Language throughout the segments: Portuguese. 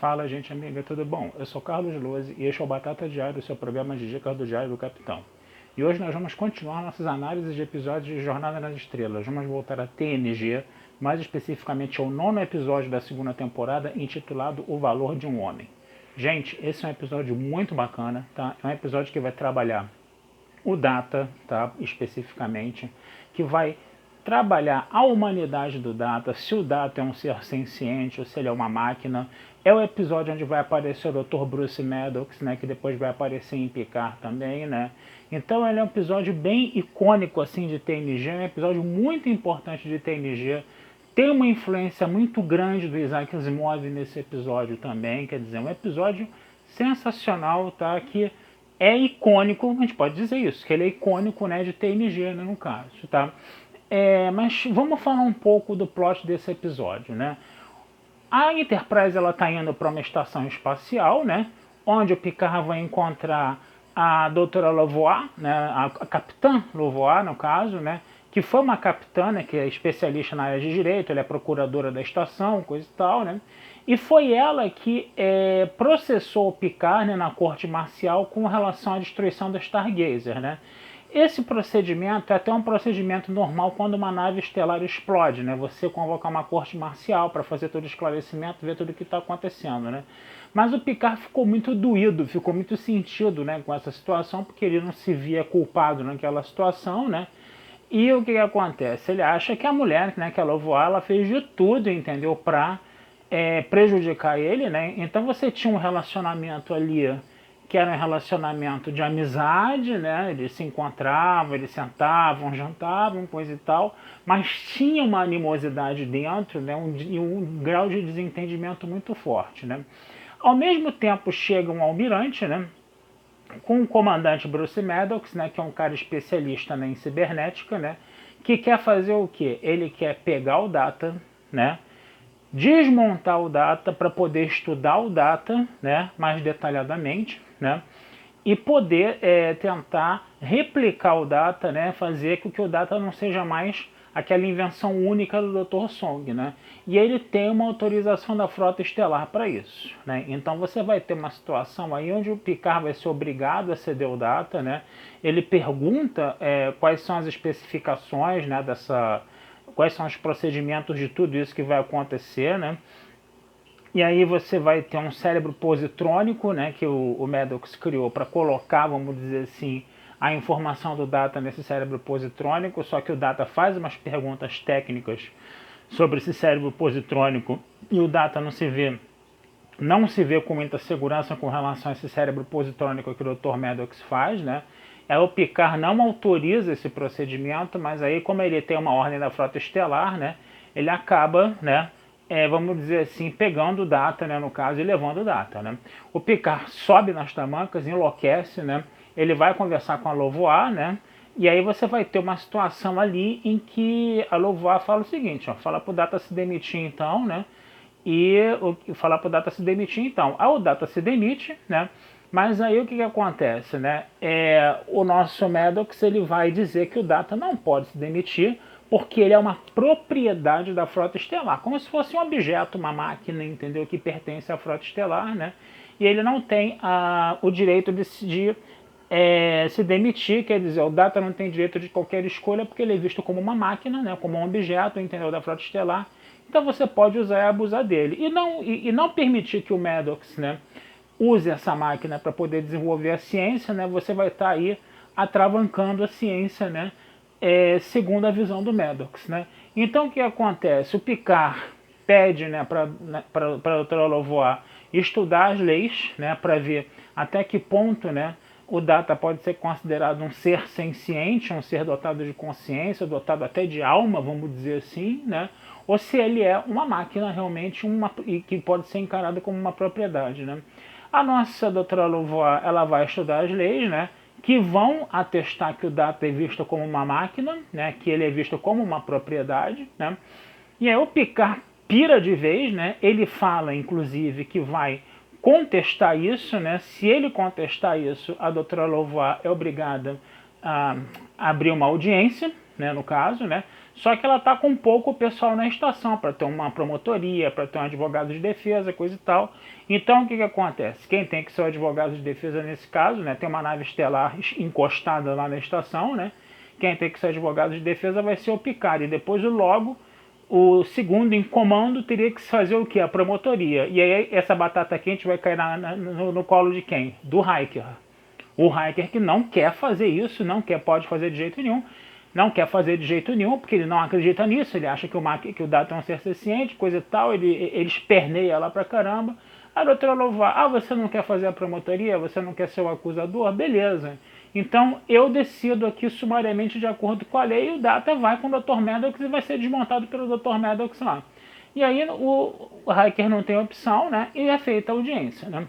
Fala, gente amiga, tudo bom? Eu sou Carlos Lose e este é o Batata Diário, seu programa de dicas do Diário do Capitão. E hoje nós vamos continuar nossas análises de episódios de Jornada nas Estrelas. Vamos voltar a TNG, mais especificamente ao 9º episódio da segunda temporada, intitulado O Valor de um Homem. Gente, esse é um episódio muito bacana, tá? É um episódio que vai trabalhar o Data, tá? Especificamente, que vai trabalhar a humanidade do Data, se o Data é um ser senciente ou se ele é uma máquina. É o episódio onde vai aparecer o Dr. Bruce Maddox, né, que depois vai aparecer em Picard também, né. Então ele é um episódio bem icônico assim de TNG, é um episódio muito importante de TNG. Tem uma influência muito grande do Isaac Asimov nesse episódio também, quer dizer, um episódio sensacional, tá, que é icônico, a gente pode dizer isso, que ele é icônico, né, de TNG, né, no caso, tá. Mas vamos falar um pouco do plot desse episódio, né? A Enterprise ela está indo para uma estação espacial, né? Onde o Picard vai encontrar a doutora Lavoie, né? A capitã Lavoie, no caso, né? Que foi uma capitã, né? Que é especialista na área de direito, ela é procuradora da estação, coisa e tal, né? E foi ela que processou o Picard, né, na corte marcial com relação à destruição da Stargazer, né? Esse procedimento é até um procedimento normal quando uma nave estelar explode, né? Você convocar uma corte marcial para fazer todo o esclarecimento, ver tudo o que está acontecendo, né? Mas o Picard ficou muito doído, ficou muito sentido, né, com essa situação, porque ele não se via culpado naquela situação, né? E o que acontece? Ele acha que a mulher, né, que a Lavoie, ela fez de tudo, entendeu, para prejudicar ele, né? Então você tinha um relacionamento ali que era um relacionamento de amizade, né? Eles se encontravam, eles sentavam, jantavam, coisa e tal, mas tinha uma animosidade dentro, né? Um grau de desentendimento muito forte, né? Ao mesmo tempo chega um almirante, né? Com o comandante Bruce Maddox, né? Que é um cara especialista, né, em cibernética, né? Que quer fazer o quê? Ele quer pegar o Data, né? Desmontar o Data para poder estudar o Data, né, mais detalhadamente, né, e poder tentar replicar o Data, né, fazer com que o Data não seja mais aquela invenção única do Dr. Song, né, e ele tem uma autorização da Frota Estelar para isso, né. Então você vai ter uma situação aí onde o Picard vai ser obrigado a ceder o Data, né, ele pergunta quais são as especificações, né, quais são os procedimentos de tudo isso que vai acontecer, né? E aí você vai ter um cérebro positrônico, né, que o Maddox criou para colocar, vamos dizer assim, a informação do Data nesse cérebro positrônico, só que o Data faz umas perguntas técnicas sobre esse cérebro positrônico e o Data não se vê com muita segurança com relação a esse cérebro positrônico que o Dr. Maddox faz, né? O Picard não autoriza esse procedimento, mas aí como ele tem uma ordem da Frota Estelar, né, ele acaba, né, vamos dizer assim, pegando o Data, né, no caso, e levando o Data, né. O Picard sobe nas tamancas, enlouquece, né, ele vai conversar com a Lavoie, né, e aí você vai ter uma situação ali em que a Lavoie fala o seguinte, ó, fala pro Data se demitir então, né, e falar pro Data se demitir então. Aí o Data se demite, né, mas aí o que acontece, né? O nosso Maddox ele vai dizer que o Data não pode se demitir porque ele é uma propriedade da Frota Estelar, como se fosse um objeto, uma máquina, entendeu? Que pertence à Frota Estelar, né? E ele não tem o direito de se demitir, quer dizer, o Data não tem direito de qualquer escolha porque ele é visto como uma máquina, né? Como um objeto, entendeu? Da Frota Estelar. Então você pode usar e abusar dele. E não permitir que o Maddox, né, use essa máquina para poder desenvolver a ciência, né, você vai estar aí atravancando a ciência, né, segundo a visão do Maddox, né. Então o que acontece? O Picard pede, né, para a doutora Lavoie estudar as leis, né, para ver até que ponto, né, o Data pode ser considerado um ser senciente, um ser dotado de consciência, dotado até de alma, vamos dizer assim, né, ou se ele é uma máquina realmente e que pode ser encarada como uma propriedade, né. A nossa doutora Lavoie, ela vai estudar as leis, né, que vão atestar que o Data é visto como uma máquina, né, que ele é visto como uma propriedade, né. E aí o Picard pira de vez, né, ele fala, inclusive, que vai contestar isso, né, se ele contestar isso, a doutora Lavoie é obrigada a abrir uma audiência, né, no caso, né, Só que ela está com pouco pessoal na estação, para ter uma promotoria, para ter um advogado de defesa, coisa e tal. Então, o que acontece? Quem tem que ser o advogado de defesa nesse caso, né, tem uma nave estelar encostada lá na estação, né, quem tem que ser advogado de defesa vai ser o Picard. E depois, logo, o segundo em comando teria que fazer o quê? A promotoria. E aí, essa batata quente vai cair no colo de quem? Do Riker. O Riker que não quer fazer isso, não quer, pode fazer de jeito nenhum. Não quer fazer de jeito nenhum, porque ele não acredita nisso, ele acha que o Data é um ser senciente, coisa e tal, ele esperneia lá pra caramba. A doutora Louvar, você não quer fazer a promotoria, você não quer ser o acusador? Beleza. Então eu decido aqui sumariamente de acordo com a lei, e o Data vai com o Dr. Maddox e vai ser desmontado pelo Dr. Maddox lá. E aí o Riker não tem opção, né, e é feita a audiência, né.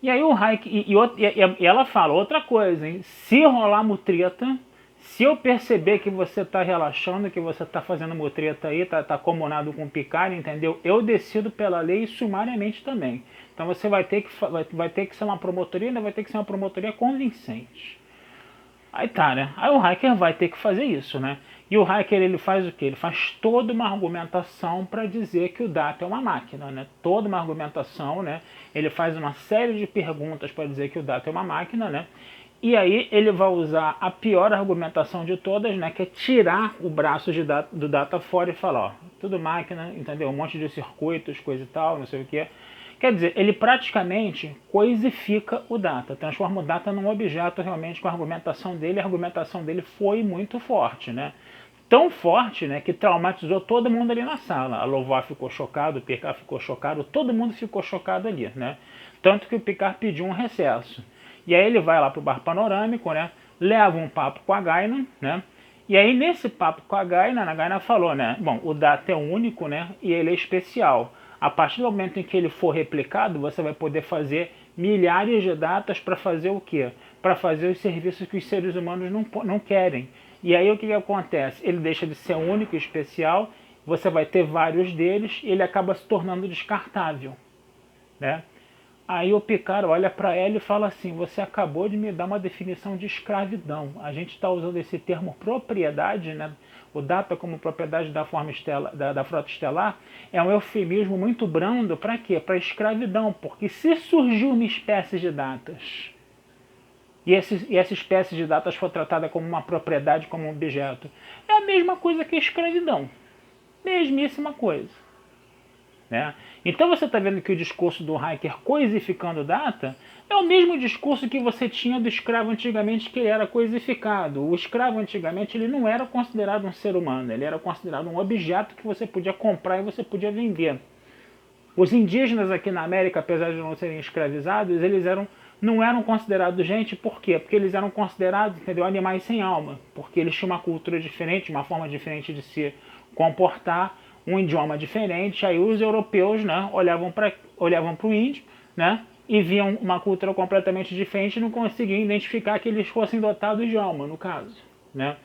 E aí o Riker, e ela fala outra coisa, hein, se rolar mutreta, se eu perceber que você está relaxando, que você está fazendo mutreta aí, está comunado com o Picard, entendeu? Eu decido pela lei sumariamente também. Então você vai ter que ser uma promotoria, ainda vai ter que ser uma promotoria convincente. Aí tá, né? Aí o Riker vai ter que fazer isso, né? E o Riker, ele faz o quê? Ele faz toda uma argumentação para dizer que o Data é uma máquina, né? Toda uma argumentação, né? Ele faz uma série de perguntas para dizer que o Data é uma máquina, né? E aí ele vai usar a pior argumentação de todas, né, que é tirar o braço do Data fora e falar, ó, tudo máquina, entendeu? Um monte de circuitos, coisa e tal, não sei o que. Quer dizer, ele praticamente coisifica o Data, transforma o Data num objeto realmente com a argumentação dele. A argumentação dele foi muito forte, né? Tão forte, né, que traumatizou todo mundo ali na sala. A Louvar ficou chocado, o Picard ficou chocado, todo mundo ficou chocado ali, né? Tanto que o Picard pediu um recesso. E aí ele vai lá pro bar panorâmico, né? Leva um papo com a Guinan, né? E aí nesse papo com a Guinan falou, né? Bom, o Data é único, né? E ele é especial. A partir do momento em que ele for replicado, você vai poder fazer milhares de datas para fazer o quê? Para fazer os serviços que os seres humanos não querem. E aí o que acontece? Ele deixa de ser único e especial, você vai ter vários deles e ele acaba se tornando descartável, né? Aí o Picard olha para ela e fala assim, você acabou de me dar uma definição de escravidão. A gente está usando esse termo propriedade, né? O Data como propriedade da forma da frota estelar, é um eufemismo muito brando para quê? Para escravidão, porque se surgiu uma espécie de datas, e essa espécie de datas for tratada como uma propriedade, como um objeto, é a mesma coisa que a escravidão. Mesmíssima coisa. Né? Então você está vendo que o discurso do Riker coisificando Data é o mesmo discurso que você tinha do escravo antigamente, que ele era coisificado. O escravo antigamente ele não era considerado um ser humano, ele era considerado um objeto que você podia comprar e você podia vender. Os indígenas aqui na América, apesar de não serem escravizados, não eram considerados gente. Por quê? Porque eles eram considerados, entendeu, animais sem alma, porque eles tinham uma cultura diferente, uma forma diferente de se comportar, um idioma diferente. Aí os europeus, né, olhavam para o índio, né, e viam uma cultura completamente diferente e não conseguiam identificar que eles fossem dotados de alma, no caso, né.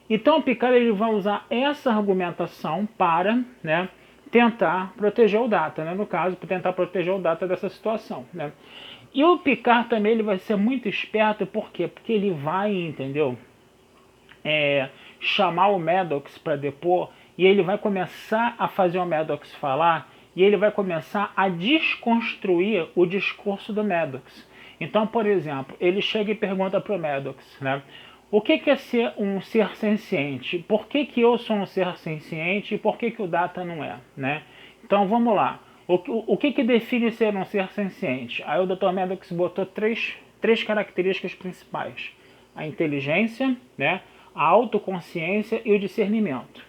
Então o Picard ele vai usar essa argumentação para, né, tentar proteger o Data, né, no caso, para tentar proteger o Data dessa situação, né. E o Picard também ele vai ser muito esperto, por quê? Porque ele vai, entendeu, chamar o Maddox para depor, e ele vai começar a fazer o Maddox falar, e ele vai começar a desconstruir o discurso do Maddox. Então, por exemplo, ele chega e pergunta para o Maddox, né, o que é ser um ser senciente? Por que eu sou um ser senciente e por que o Data não é? Né? Então vamos lá. O que define ser um ser senciente? Aí o Dr. Maddox botou três características principais. A inteligência, né, a autoconsciência e o discernimento.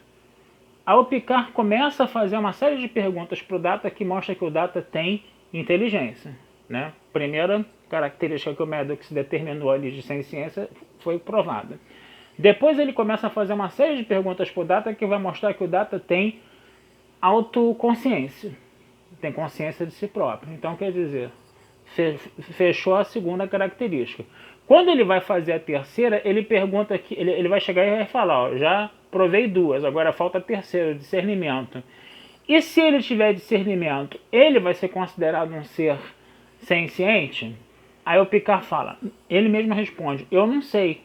Aí o Picard começa a fazer uma série de perguntas para o Data que mostra que o Data tem inteligência. Né? Primeira característica que o Maddox determinou ali de senciência foi provada. Depois ele começa a fazer uma série de perguntas para o Data que vai mostrar que o Data tem autoconsciência, tem consciência de si próprio. Então quer dizer, fechou a segunda característica. Quando ele vai fazer a terceira, ele pergunta que ele vai chegar e vai falar, ó, já provei duas, agora falta a terceira, o discernimento. E se ele tiver discernimento, ele vai ser considerado um ser senciente? Aí o Picard fala, ele mesmo responde, eu não sei.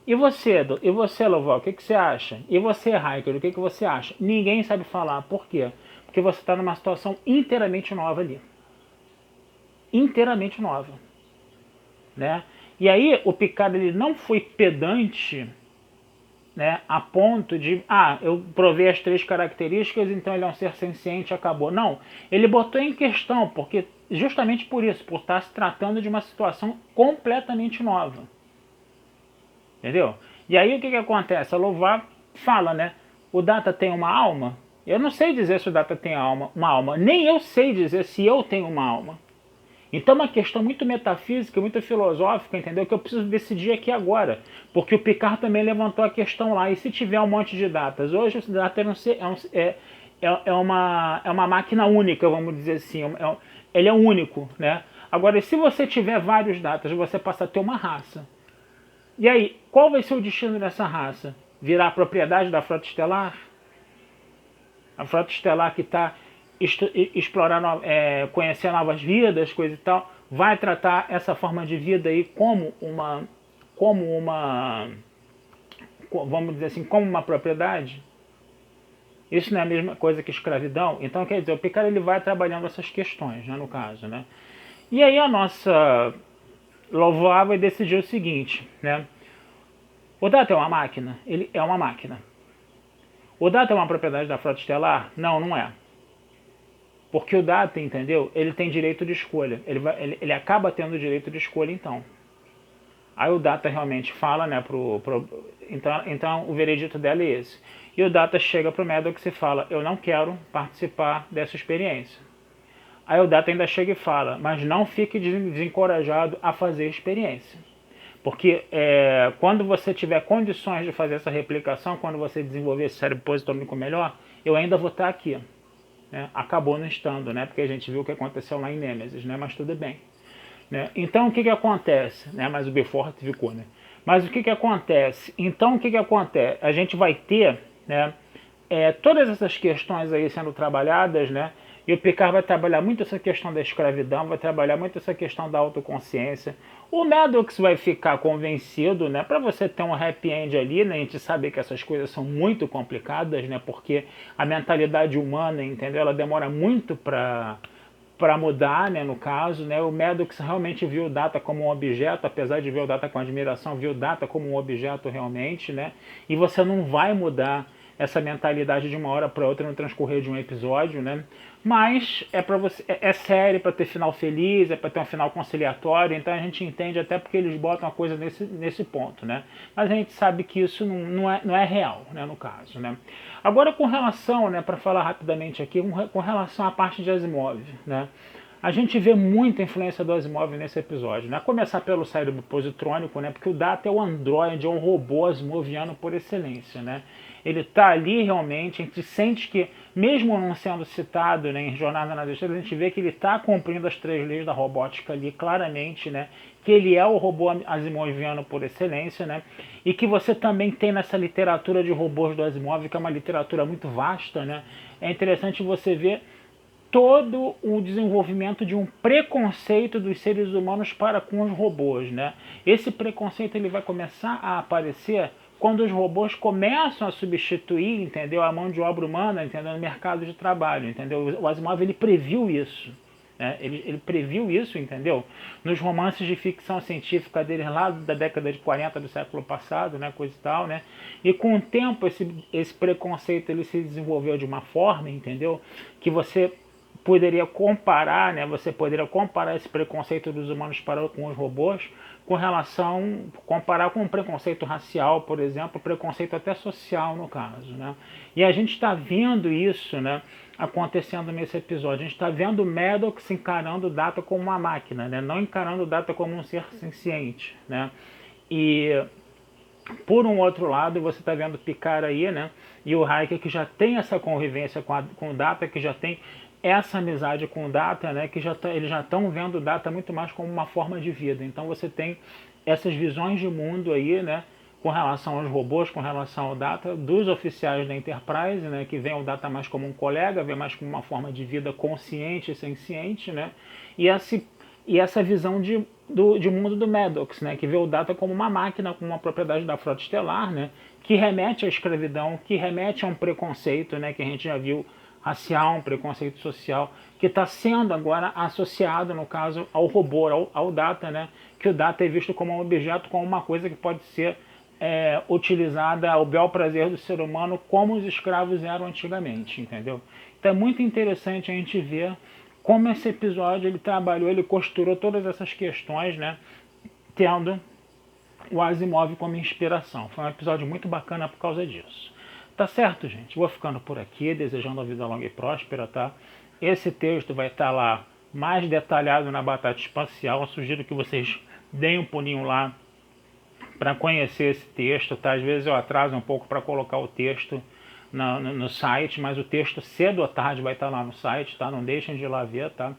E você, Loval, o que você acha? E você, Hiker, o que você acha? Ninguém sabe falar. Por quê? Porque você está numa situação inteiramente nova ali. Inteiramente nova. Né? E aí o Picard ele não foi pedante, né, a ponto de, eu provei as 3 características, então ele é um ser senciente, acabou. Não, ele botou em questão, porque justamente por isso, por estar se tratando de uma situação completamente nova. Entendeu? E aí o que acontece? A Lovar fala, né, o Data tem uma alma? Eu não sei dizer se o Data tem uma alma, nem eu sei dizer se eu tenho uma alma. Então é uma questão muito metafísica, muito filosófica, entendeu? Que eu preciso decidir aqui agora. Porque o Picard também levantou a questão lá. E se tiver um monte de datas? Hoje o data é uma máquina única, vamos dizer assim. Ele é único, né? Agora, se você tiver vários datas, você passa a ter uma raça. E aí, qual vai ser o destino dessa raça? Virar propriedade da Frota Estelar? A Frota Estelar que está explorar, conhecer novas vidas, coisa e tal, vai tratar essa forma de vida aí como uma, vamos dizer assim, como uma propriedade? Isso não é a mesma coisa que escravidão? Então, quer dizer, o Picard ele vai trabalhando essas questões, né, no caso, né? E aí a nossa Lovar vai decidir o seguinte, né? O Data é uma máquina? Ele é uma máquina. O Data é uma propriedade da Frota Estelar? Não, não é. Porque o Data, entendeu? Ele tem direito de escolha. Ele acaba tendo direito de escolha, então. Aí o Data realmente fala, né, então o veredito dela é esse. E o Data chega pro Maddox e fala, eu não quero participar dessa experiência. Aí o Data ainda chega e fala, mas não fique desencorajado a fazer a experiência. Porque quando você tiver condições de fazer essa replicação, quando você desenvolver esse cérebro positônico melhor, eu ainda vou estar aqui. Né? Acabou não estando, né? Porque a gente viu o que aconteceu lá em Nemesis, né? Mas tudo bem. Né? Então o que acontece? Né? Mas o Befort ficou, né? Mas o que acontece? Então o que acontece? A gente vai ter, né, todas essas questões aí sendo trabalhadas, né? E o Picard vai trabalhar muito essa questão da escravidão, vai trabalhar muito essa questão da autoconsciência. O Maddox vai ficar convencido, né? Para você ter um happy end ali, né? A gente sabe que essas coisas são muito complicadas, né? Porque a mentalidade humana, entendeu? Ela demora muito para mudar, né, no caso, né, o Maddox realmente viu o Data como um objeto, apesar de ver o Data com admiração, viu o Data como um objeto realmente, né, e você não vai mudar essa mentalidade de uma hora para outra no transcorrer de um episódio, né, mas é para você, é série para ter final feliz, é para ter um final conciliatório, então a gente entende até porque eles botam a coisa nesse ponto, né, mas a gente sabe que isso não é real, né, no caso, né. Agora com relação, né, para falar rapidamente aqui, com relação à parte de Asimov, né, a gente vê muita influência do Asimov nesse episódio, né? A começar pelo cérebro positrônico, né? Porque o Data é o androide, é um robô asimoviano por excelência, né? Ele está ali realmente, a gente sente que, mesmo não sendo citado, né, em Jornada nas Estrelas, a gente vê que ele está cumprindo as 3 leis da robótica ali claramente, né? Que ele é o robô asimoviano por excelência, né? E que você também tem nessa literatura de robôs do Asimov, que é uma literatura muito vasta, né? É interessante você ver todo o desenvolvimento de um preconceito dos seres humanos para com os robôs, né? Esse preconceito ele vai começar a aparecer quando os robôs começam a substituir, entendeu, a mão de obra humana, entendeu, no mercado de trabalho, entendeu? O Asimov ele previu isso. Né? Ele previu isso, entendeu? Nos romances de ficção científica dele lá da década de 40 do século passado, né, coisa e tal, né? E com o tempo esse preconceito ele se desenvolveu de uma forma, entendeu? Que você poderia comparar, né? Você poderia comparar esse preconceito dos humanos para com os robôs com relação, comparar com um preconceito racial, por exemplo, preconceito até social no caso, né? E a gente está vendo isso, né, acontecendo nesse episódio. A gente está vendo o Maddox encarando o Data como uma máquina, né? Não encarando o Data como um ser senciente, né? E por um outro lado, você está vendo o Picard aí, né? E o Riker que já tem essa convivência com o Data, que já tem essa amizade com o Data, né, que eles já estão vendo o Data muito mais como uma forma de vida. Então você tem essas visões de mundo aí, né, com relação aos robôs, com relação ao Data, dos oficiais da Enterprise, né, que veem o Data mais como um colega, vê mais como uma forma de vida consciente e senciente, né, e e essa visão de mundo do Maddox, né, que vê o Data como uma máquina, como uma propriedade da frota estelar, né, que remete à escravidão, que remete a um preconceito, né, que a gente já viu, racial, um preconceito social, que está sendo agora associado, no caso, ao robô, ao Data, né, que o Data é visto como um objeto, como uma coisa que pode ser utilizada ao bel prazer do ser humano, como os escravos eram antigamente, entendeu? Então é muito interessante a gente ver como esse episódio ele trabalhou, ele costurou todas essas questões, né, tendo o Asimov como inspiração. Foi um episódio muito bacana por causa disso. Tá certo, gente? Vou ficando por aqui, desejando a vida longa e próspera, tá? Esse texto vai estar lá mais detalhado na Batata Espacial. Eu sugiro que vocês deem um pulinho lá para conhecer esse texto, tá? Às vezes eu atraso um pouco para colocar o texto no site, mas o texto cedo ou tarde vai estar lá no site, tá? Não deixem de ir lá ver, tá?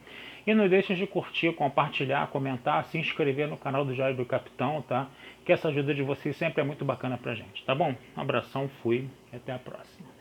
E não deixem de curtir, compartilhar, comentar, se inscrever no canal do Diário do Capitão, tá? Que essa ajuda de vocês sempre é muito bacana pra gente, tá bom? Um abração, fui e até a próxima.